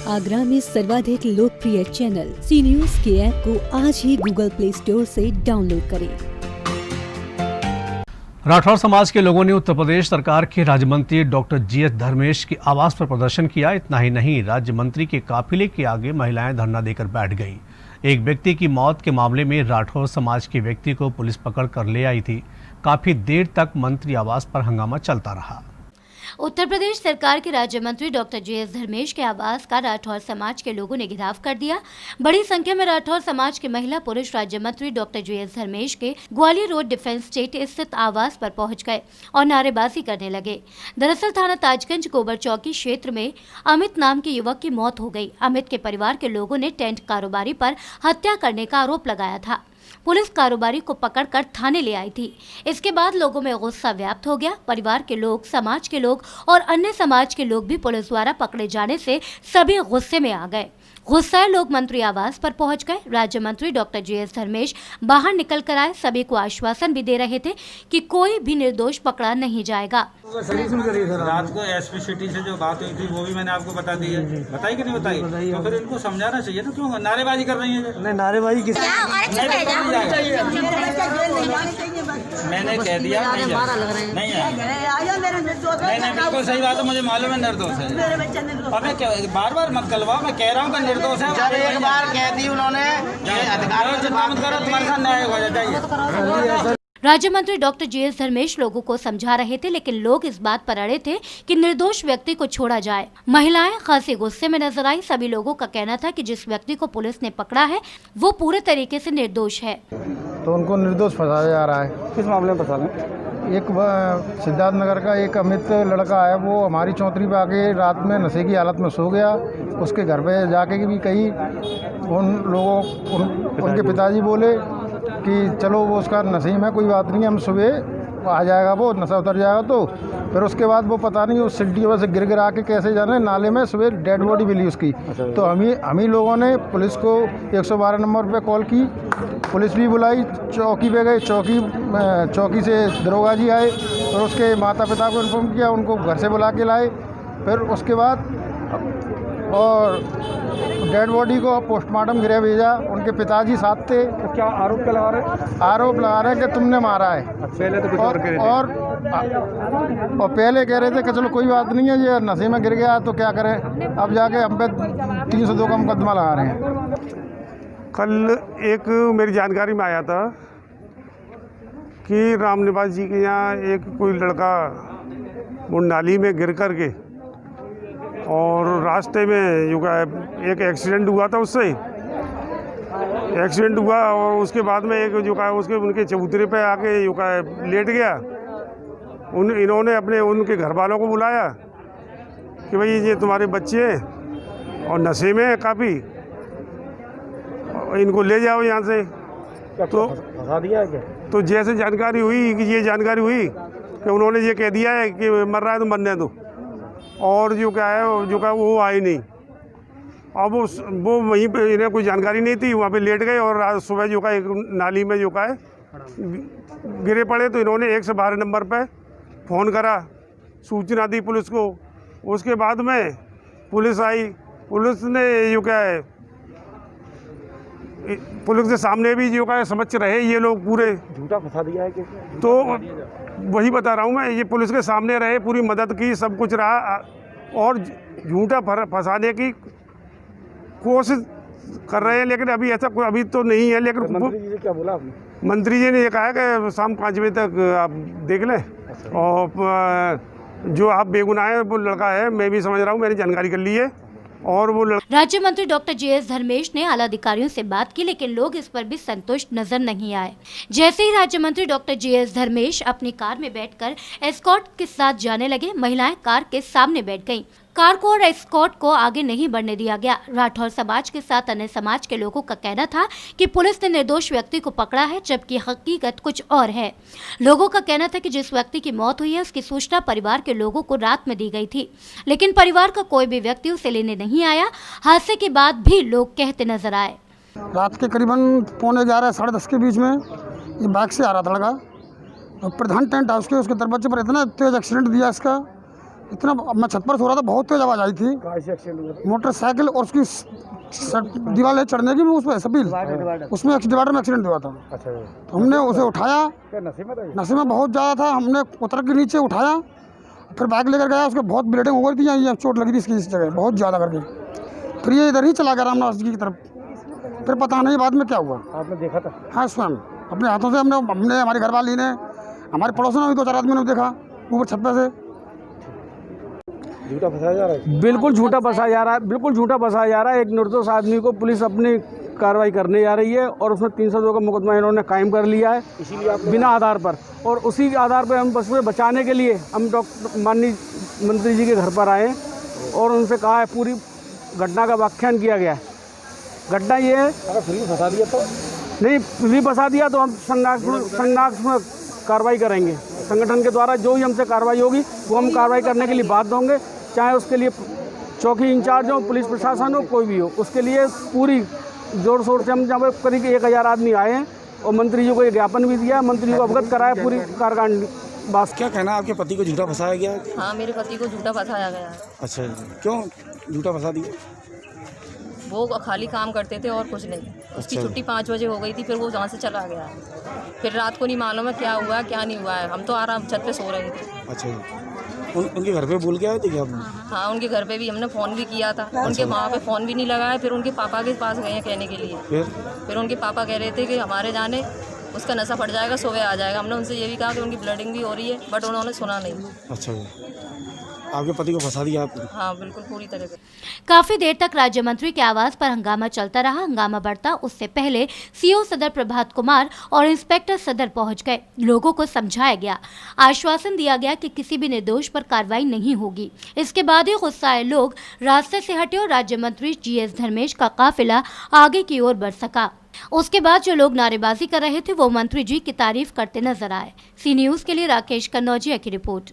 आगरा में सर्वाधिक लोकप्रिय चैनल सी न्यूज के ऐप को आज ही गूगल प्ले स्टोर से डाउनलोड करें। राठौर समाज के लोगों ने उत्तर प्रदेश सरकार के राज्य मंत्री डॉक्टर जी.एस. धर्मेश के आवास पर प्रदर्शन किया। इतना ही नहीं, राज्य मंत्री के काफिले के आगे महिलाएं धरना देकर बैठ गईं। एक व्यक्ति की मौत के मामले में राठौर समाज के व्यक्ति को पुलिस पकड़ कर ले आई थी। काफी देर तक मंत्री आवास पर हंगामा चलता रहा। उत्तर प्रदेश सरकार के राज्य मंत्री डॉक्टर जी.एस. धर्मेश के आवास का राठौर समाज के लोगों ने घेराव कर दिया। बड़ी संख्या में राठौर समाज के महिला पुरुष राज्य मंत्री डॉक्टर जी.एस. धर्मेश के ग्वालियर रोड डिफेंस स्टेट स्थित आवास पर पहुंच गए और नारेबाजी करने लगे। दरअसल थाना ताजगंज गोबर चौकी क्षेत्र में अमित नाम के युवक की मौत हो गई। अमित के परिवार के लोगों ने टेंट कारोबारी पर हत्या करने का आरोप लगाया था। पुलिस कारोबारी को पकड़कर थाने ले आई थी। इसके बाद लोगों में गुस्सा व्याप्त हो गया। परिवार के लोग, समाज के लोग और अन्य समाज के लोग भी पुलिस द्वारा पकड़े जाने से सभी गुस्से में आ गए। गुस्साए लोग मंत्री आवास पर पहुंच गए। राज्य मंत्री डॉक्टर जी.एस. धर्मेश बाहर निकल कर आए। सभी को आश्वासन भी दे रहे थे कि कोई भी निर्दोष पकड़ा नहीं जाएगा। रात को एसपी सिटी से जो बात हुई थी वो भी मैंने आपको बता दी है। बताई कि नहीं बताई? तो फिर इनको समझाना चाहिए ना, क्यों नारेबाजी कर रही है? नहीं, नारेबाजी किस मैंने कह दिया नहीं है, बिल्कुल सही बात है। मुझे मालूम है निर्दोष है। अब मैं बार बार मत गलवाओ, मैं कह रहा हूँ कि निर्दोष है। जब एक बार कह दी उन्होंने अधिकारियों से बात करो, तुम्हारे साथ न्याय हो जाए। राज्य मंत्री डॉक्टर जी.एस. धर्मेश लोगों को समझा रहे थे, लेकिन लोग इस बात पर अड़े थे कि निर्दोष व्यक्ति को छोड़ा जाए। महिलाएं खासी गुस्से में नजर आई। सभी लोगों का कहना था कि जिस व्यक्ति को पुलिस ने पकड़ा है वो पूरे तरीके से निर्दोष है। तो उनको निर्दोष फंसाया जा रहा है। किस मामले में फंसा रहे? एक सिद्धार्थ नगर का एक अमित लड़का है, वो हमारी चौधरी पे आके रात में नशे की हालत में सो गया। उसके घर पे जाके भी कई उनके पिताजी बोले कि चलो वो उसका नसीब है, कोई बात नहीं, हम सुबह आ जाएगा, वो नशा उतर जाएगा। तो फिर उसके बाद वो पता नहीं उस सिड्डी की वजह से गिर आके कैसे जाने नाले में सुबह डेड बॉडी मिली उसकी। तो हम ही लोगों ने पुलिस को 112 नंबर पे कॉल की। पुलिस भी बुलाई, चौकी पे गए। चौकी से दरोगा जी आए और उसके माता पिता को इन्फॉर्म किया, उनको घर से बुला के लाए। फिर उसके बाद और डेड बॉडी को पोस्टमार्टम गृह भेजा। उनके पिताजी साथ थे। तो क्या आरोप क्या लगा रहे? आरोप लगा रहे हैं कि तुमने मारा है। पहले तो कुछ और कह रहे थे। और पहले कह रहे थे कि चलो कोई बात नहीं है, ये नशे में गिर गया तो क्या करें। अब जाके हम पे 302 का मुकदमा लगा रहे हैं। कल एक मेरी जानकारी में आया था कि रामनिवास जी के यहाँ एक कोई लड़का वो नाली में गिर कर के और रास्ते में जो है एक एक्सीडेंट हुआ था। उससे एक्सीडेंट हुआ और उसके बाद में एक जो है उनके चबूतरे पे आके जो है लेट गया। इन्होंने उनके घर वालों को बुलाया कि भाई ये तुम्हारे बच्चे हैं और नशे में है काफ़ी, इनको ले जाओ यहाँ से। तो फंसा दिया है क्या? तो जैसे जानकारी हुई कि उन्होंने ये कह दिया है कि मर रहा है तो मरने दो, और जो क्या है वो आई नहीं। अब वो वहीं पे इन्हें कोई जानकारी नहीं थी, वहाँ पे लेट गए और आज सुबह जो का एक नाली में जो का है गिरे पड़े। तो इन्होंने 112 नंबर पे फ़ोन करा, सूचना दी पुलिस को। उसके बाद में पुलिस आई। पुलिस ने जो क्या है पुलिस के सामने भी जो का समझ रहे ये लोग पूरे झूठा फंसा दिया है कि? तो वही बता रहा हूँ मैं, ये पुलिस के सामने रहे, पूरी मदद की, सब कुछ रहा और झूठा फंसाने की कोशिश कर रहे हैं। लेकिन अभी ऐसा कोई अभी तो नहीं है। लेकिन मंत्री जी ने क्या बोला? मंत्री जी ने ये कहा कि शाम 5 बजे तक आप देख लें। और जो आप बेगुनाह है वो लड़का है, मैं भी समझ रहा हूँ, मैंने जानकारी कर ली है। और वो राज्य मंत्री डॉक्टर जी.एस. धर्मेश ने आला अधिकारियों से बात की, लेकिन लोग इस पर भी संतुष्ट नजर नहीं आए। जैसे ही राज्य मंत्री डॉक्टर जी.एस. धर्मेश अपनी कार में बैठकर एस्कॉर्ट के साथ जाने लगे, महिलाएं कार के सामने बैठ गईं। कार को और एस्कॉर्ट को आगे नहीं बढ़ने दिया गया। राठौर समाज के साथ अन्य समाज के लोगों का कहना था कि पुलिस ने निर्दोष व्यक्ति को पकड़ा है, जबकि हकीकत कुछ और है। लोगों का कहना था कि जिस व्यक्ति की मौत हुई है उसकी सूचना परिवार के लोगों को रात में दी गई थी, लेकिन परिवार का कोई भी व्यक्ति उसे लेने नहीं आया। हादसे के बाद भी लोग कहते नजर आए। रात के करीबन 11:45 साढ़े 10 के बीच में ये बाइक से आ रहा था लड़का। प्रधान टेंट हाउस के उसके दरवाजे पर इतना तेज एक्सीडेंट दिया इसका इतना मैं छत पर सो रहा था, बहुत तेज आवाज़ आई थी। मोटरसाइकिल और उसकी दीवार चढ़ने की उस पर सबील उसमें डिवाइडर में एक्सीडेंट हुआ था। तो हमने उसे उठाया, नशे में बहुत ज़्यादा था, हमने उतर के नीचे उठाया, फिर बाइक लेकर गया, उसके बहुत ब्लीडिंग हो गई थी, यहाँ चोट लगी थी इसकी इस जगह बहुत ज़्यादा करके। फिर ये इधर ही चला गया रामनाथ जी की तरफ। फिर पता नहीं बाद में क्या हुआ। आपने देखा था? हाँ, स्वयं अपने हाथों से हमने हमारी घरवाली ने, हमारे पड़ोसियों ने भी 2-4 आदमी ने देखा ऊपर छत पे से। झूठा फंसाया जा रहा है, बिल्कुल झूठा फंसाया जा रहा है, बिल्कुल झूठा फंसाया जा रहा है। एक निर्दोष आदमी को पुलिस अपनी कार्रवाई करने जा रही है और उसमें 302 का मुकदमा इन्होंने कायम कर लिया है, इसीलिए बिना आधार पर। और उसी आधार पर हम बस बचाने के लिए हम माननीय मंत्री जी के घर पर आए और उनसे कहा है, पूरी घटना का व्याख्यान किया गया है। घटना ये है, अगर फ्री फंसा दिया तो नहीं, फ्री फंसा दिया तो हम संज्ञानात्मक में कार्रवाई करेंगे। संगठन के द्वारा जो ही हमसे कार्रवाई होगी वो हम कार्रवाई करने के लिए बाध्य होंगे, चाहे उसके लिए चौकी इंचार्ज हो, पुलिस प्रशासन हो, कोई भी हो। उसके लिए पूरी जोर शोर से हम जब करीब 1000 आदमी आए हैं और मंत्री जी को ये ज्ञापन भी दिया, मंत्री जी को अवगत कराया पूरी कार्यकारिणी। बस क्या कहना है, आपके पति को झूठा फंसाया गया है? हाँ, मेरे पति को झूठा फंसाया गया है। अच्छा, क्यों झूठा फंसा दिया? वो खाली काम करते थे और कुछ नहीं। उसकी छुट्टी 5 बजे हो गई थी, फिर वो वहाँ से चला गया। फिर रात को नहीं मालूम है क्या हुआ है क्या नहीं हुआ है। हम तो आराम छत पे सो रहे थे। अच्छा, उनके घर पे बोल के आए थे क्या आपने? हाँ, उनके घर पे भी हमने फ़ोन भी किया था। उनके वहाँ पे फ़ोन भी नहीं लगाया। फिर उनके पापा के पास गए हैं कहने के लिए। फिर उनके पापा कह रहे थे कि हमारे जाने उसका नशा फट जाएगा, सुबह आ जाएगा। हमने उनसे ये भी कहा कि उनकी ब्लीडिंग भी हो रही है, बट उन्होंने सुना नहीं। अच्छा, आपके पति को फंसा दिया आपने? हाँ, बिल्कुल पूरी तरह से। काफी देर तक राज्य मंत्री के आवास पर हंगामा चलता रहा। हंगामा बढ़ता उससे पहले सीओ सदर प्रभात कुमार और इंस्पेक्टर सदर पहुंच गए। लोगों को समझाया गया, आश्वासन दिया गया कि किसी भी निर्दोष पर कार्रवाई नहीं होगी। इसके बाद ही गुस्साए लोग रास्ते से हटे और राज्य मंत्री GS धर्मेश का काफिला आगे की ओर बढ़ सका। उसके बाद जो लोग नारेबाजी कर रहे थे वो मंत्री जी की तारीफ करते नजर आए। सी न्यूज़ के लिए राकेश कन्नौजिया की रिपोर्ट।